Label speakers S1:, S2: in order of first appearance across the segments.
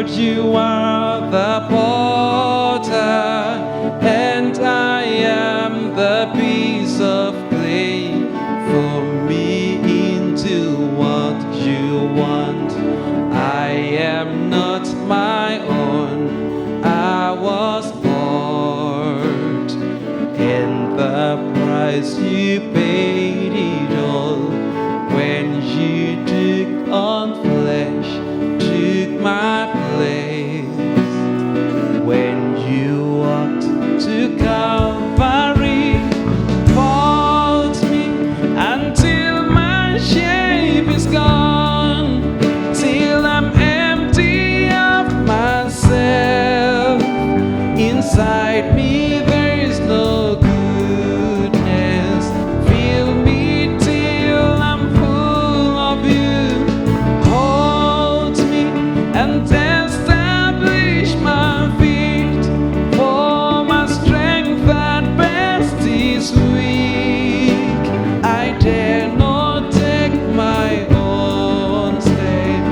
S1: Lord, you are the potter, and I am the piece of clay. Form me into what you want. I am not my own. I was bought, and the price you paid it all when you took on flesh, took my place. When you walked to Calvary, mold me until my shape is gone, till I'm empty of myself. Inside me there is no goodness. Fill me till I'm full of you. Hold me and establish my feet, for my strength at best is weak. I dare not take my own step.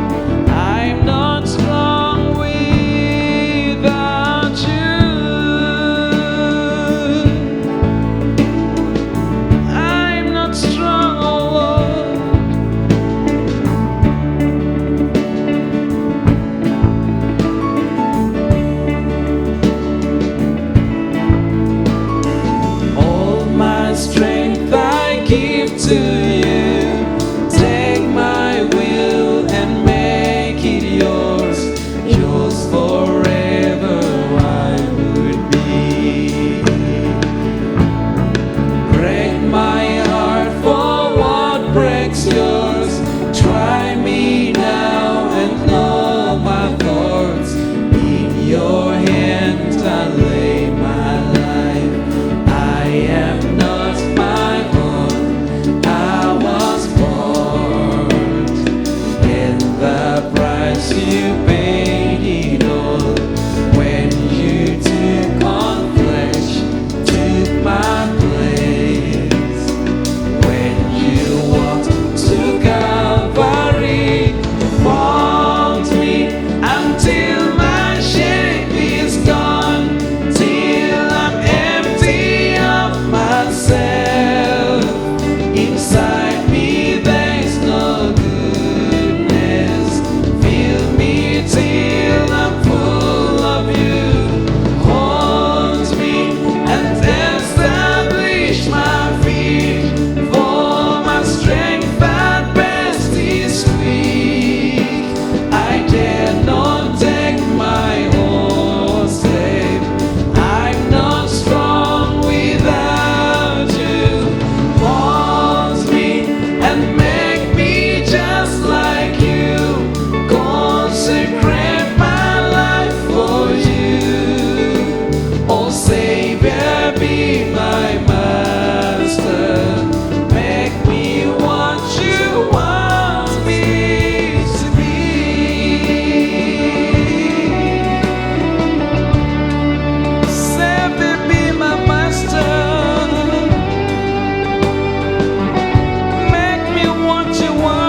S1: I'm not strong without you. I'm not strong, oh Lord. All my strength I give to you. Take my will and make it yours. Yours forever I would be. Break my heart for what breaks yours. Try me now and know my thoughts. In your hands I lay my life. I am not my own. I was born, and the price you paid it all when you took on flesh, took my place. When you walked to Calvary, mold me until my shape is gone, till I'm empty of myself. Inside me there's no goodness. Fill me till I'm full of you. Hold me and establish my feet, for my strength at best is weak. I dare not take my own step. I'm not strong without you. Mold me and make me just like you. Consecrate my life for you. Oh Savior, be my master. Make me what you want me to be. Savior, be my master. Make me what you want.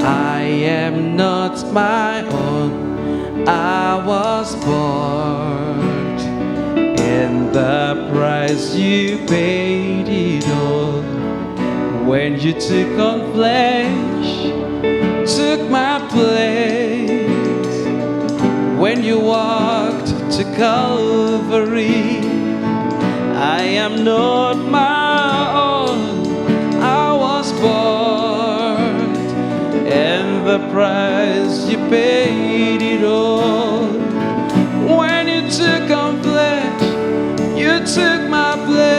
S1: I am not my own. I was bought, and the price you paid it all when you took on flesh, took my place. When you walked to Calvary, I am not my own. I was bought, and the price you paid it all when you took on flesh, you took my place.